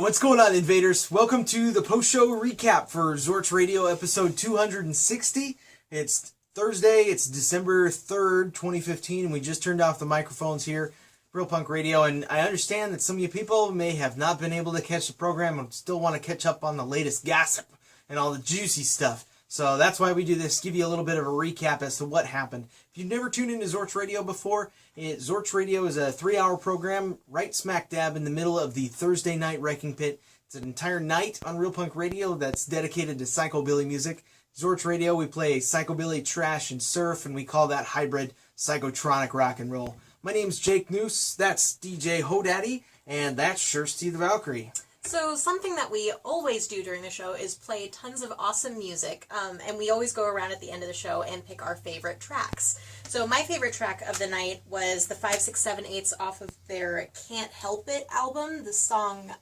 what's going on, invaders? Welcome to the post-show recap for Zorch Radio episode 260. It's Thursday, it's December 3rd, 2015, and we just turned off the microphones here, Real Punk Radio, and I understand that some of you people may have not been able to catch the program and still want to catch up on the latest gossip and all the juicy stuff. So that's why we do this, give you a little bit of a recap as to what happened. If you've never tuned into Zorch Radio before, Zorch Radio is a 3-hour program right smack dab in the middle of the Thursday night wrecking pit. It's an entire night on Real Punk Radio that's dedicated to psychobilly music. Zorch Radio, we play psychobilly, trash, and surf, and we call that hybrid psychotronic rock and roll. My name's Jake Noose, that's DJ Hodaddy, and that's Kirsty the Valkyrie. So something that we always do during the show is play tons of awesome music, and we always go around at the end of the show and pick our favorite tracks. So my favorite track of the night was the 5, 6, 7, 8s off of their Can't Help It album, the song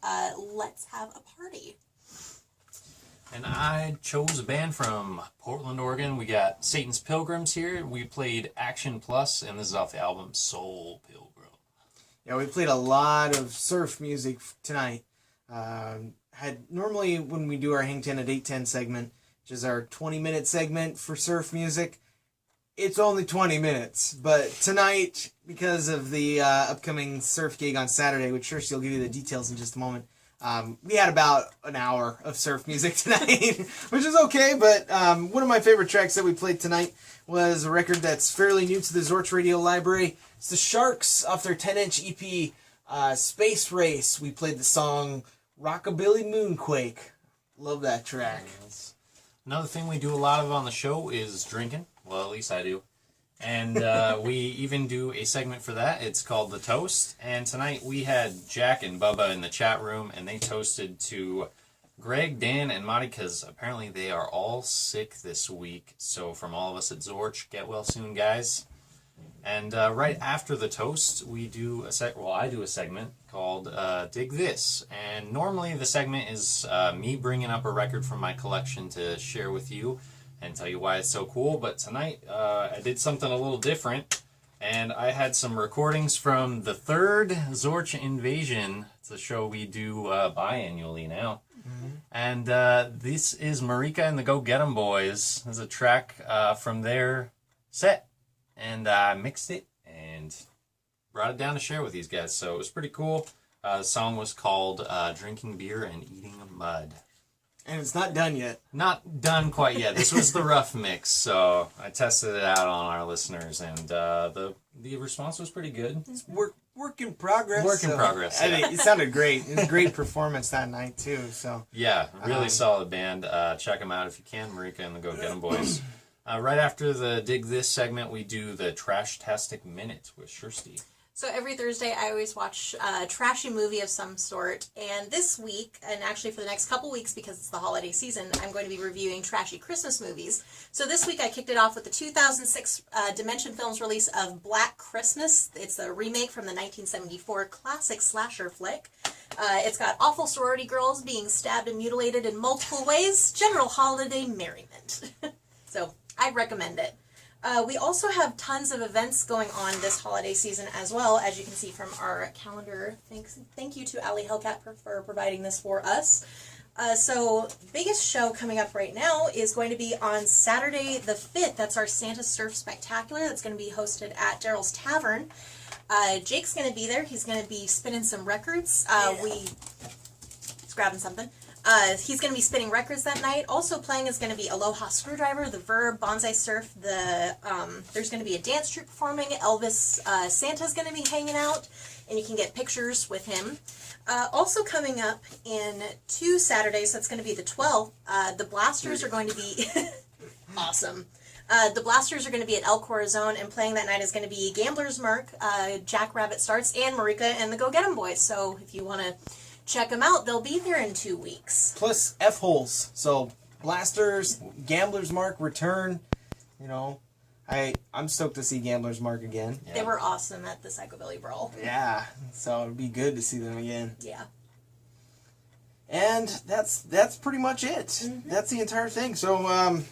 Let's Have a Party. And I chose a band from Portland, Oregon. We got Satan's Pilgrims here. We played Action Plus, and this is off the album Soul Pilgrim. Yeah, we played a lot of surf music tonight. Normally when we do our Hang 10 at 8:10 segment, which is our 20-minute segment for surf music, it's only 20 minutes. But tonight, because of the upcoming surf gig on Saturday, which Kirsty will give you the details in just a moment, we had about an hour of surf music tonight, which is okay. But one of my favorite tracks that we played tonight was a record that's fairly new to the Zorch Radio library. It's the Sharks off their 10-inch EP, Space Race. We played the song Rockabilly Moonquake. Love that track. Another thing we do a lot of on the show is drinking. Well, at least I do. And we even do a segment for that. It's called The Toast. And tonight we had Jack and Bubba in the chat room, and they toasted to Greg, Dan, and Marty, because apparently they are all sick this week. So from all of us at Zorch, get well soon, guys. And right after the toast, we do I do a segment called Dig This. And normally the segment is me bringing up a record from my collection to share with you and tell you why it's so cool. But tonight I did something a little different, and I had some recordings from the third Zorch Invasion. It's a show we do biannually now. Mm-hmm. And this is Marika and the Go Get 'Em Boys. There's a track from their set. And I mixed it and brought it down to share with these guys. So it was pretty cool. The song was called Drinking Beer and Eating Mud. And it's not done yet. Not done quite yet. This was the rough mix. So I tested it out on our listeners. And the response was pretty good. It's work in progress. Work in progress, yeah. I mean, it sounded great. It was a great performance that night, too. So yeah, really solid band. Check them out if you can. Marika and the Go Get 'Em Boys. Right after the Dig This segment, we do the Trash-tastic Minute with Kirsty. So every Thursday, I always watch a trashy movie of some sort. And this week, and actually for the next couple weeks because it's the holiday season, I'm going to be reviewing trashy Christmas movies. So this week, I kicked it off with the 2006 Dimension Films release of Black Christmas. It's a remake from the 1974 classic slasher flick. It's got awful sorority girls being stabbed and mutilated in multiple ways. General holiday merriment. So I recommend it. We also have tons of events going on this holiday season as well, as you can see from our calendar. Thank you to Ali Hellcat for providing this for us. So biggest show coming up right now is going to be on Saturday the 5th. That's our Santa Surf Spectacular. That's going to be hosted at Daryl's Tavern. Jake's going to be there. He's going to be spinning some records. He's grabbing something. He's going to be spinning records that night. Also playing is going to be Aloha Screwdriver, The Verb, Bonsai Surf. There's going to be a dance troupe performing. Elvis Santa's going to be hanging out, and you can get pictures with him. Also coming up in 2 Saturdays, that's going to be the 12th, the Blasters are going to be awesome. The Blasters are going to be at El Corazon, and playing that night is going to be Gambler's Mark, Jack Rabbit Starts, and Marika and the Go Get 'Em Boys. So if you want to check them out, they'll be there in 2 weeks. Plus F-holes. So Blasters, Gambler's Mark return. You know, I'm stoked to see Gambler's Mark again. Yeah. They were awesome at the Psychobilly Brawl. Yeah, so it'd be good to see them again. Yeah. And that's pretty much it. Mm-hmm. That's the entire thing. So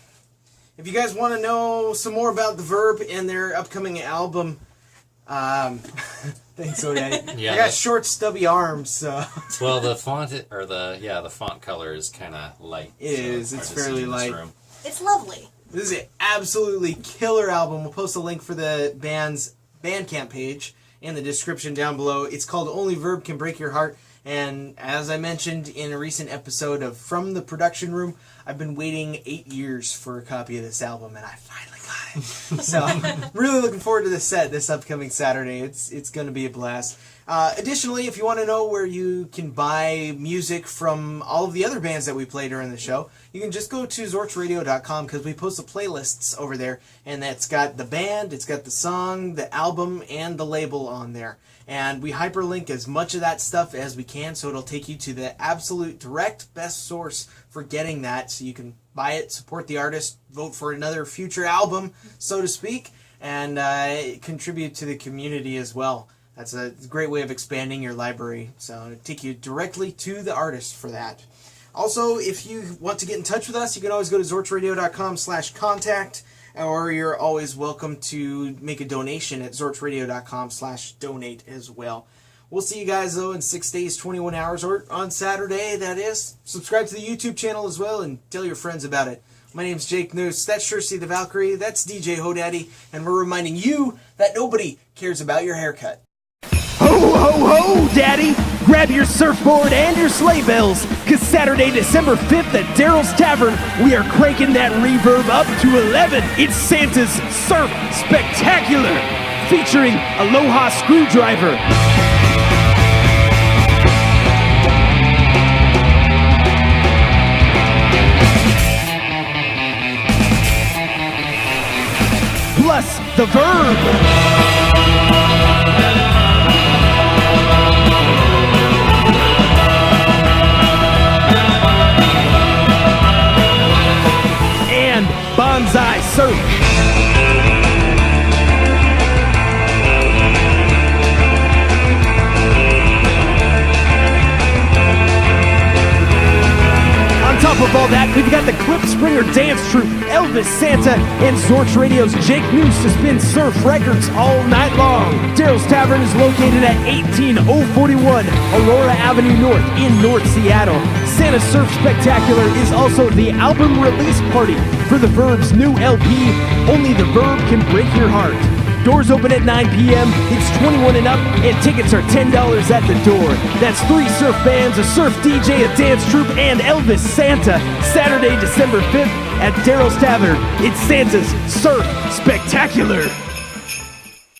if you guys want to know some more about The Verb and their upcoming album, Thanks, Odette. Yeah, I got short, stubby arms, so... Well, the font, the font color is kind of light. It is. It's fairly light. It's lovely. This is an absolutely killer album. We'll post a link for the band's Bandcamp page in the description down below. It's called Only Verb Can Break Your Heart. And as I mentioned in a recent episode of From the Production Room, I've been waiting 8 years for a copy of this album, and I finally got it. So I'm really looking forward to this set this upcoming Saturday. It's going to be a blast. Additionally, if you want to know where you can buy music from all of the other bands that we play during the show, you can just go to zorchradio.com because we post the playlists over there, and that's got the band, it's got the song, the album, and the label on there. And we hyperlink as much of that stuff as we can, so it'll take you to the absolute direct best source for getting that, so you can buy it, support the artist, vote for another future album, so to speak, and contribute to the community as well. That's a great way of expanding your library, so it'll take you directly to the artist for that. Also, if you want to get in touch with us, you can always go to zorchradio.com/contact, or you're always welcome to make a donation at zorchradio.com/donate as well. We'll see you guys, though, in 6 days, 21 hours, or on Saturday, that is. Subscribe to the YouTube channel as well, and tell your friends about it. My name's Jake Noose. That's Shircy the Valkyrie. That's DJ Hodaddy, and we're reminding you that nobody cares about your haircut. Ho, ho, ho, Daddy! Grab your surfboard and your sleigh bells, because Saturday, December 5th at Daryl's Tavern, we are cranking that reverb up to 11. It's Santa's Surf Spectacular, featuring Aloha Screwdriver. Plus, the Verb. Bonsai Surf. On top of all that, we've got the Clip Springer Dance Troupe, Elvis Santa, and Zorch Radio's Jake Noose to spin surf records all night long. Daryl's Tavern is located at 18041 Aurora Avenue North in North Seattle. Santa's Surf Spectacular is also the album release party for the Verb's new LP, Only the Verb Can Break Your Heart. Doors open at 9 p.m., it's 21 and up, and tickets are $10 at the door. That's 3 surf bands, a surf DJ, a dance troupe, and Elvis Santa. Saturday, December 5th at Daryl's Tavern. It's Santa's Surf Spectacular.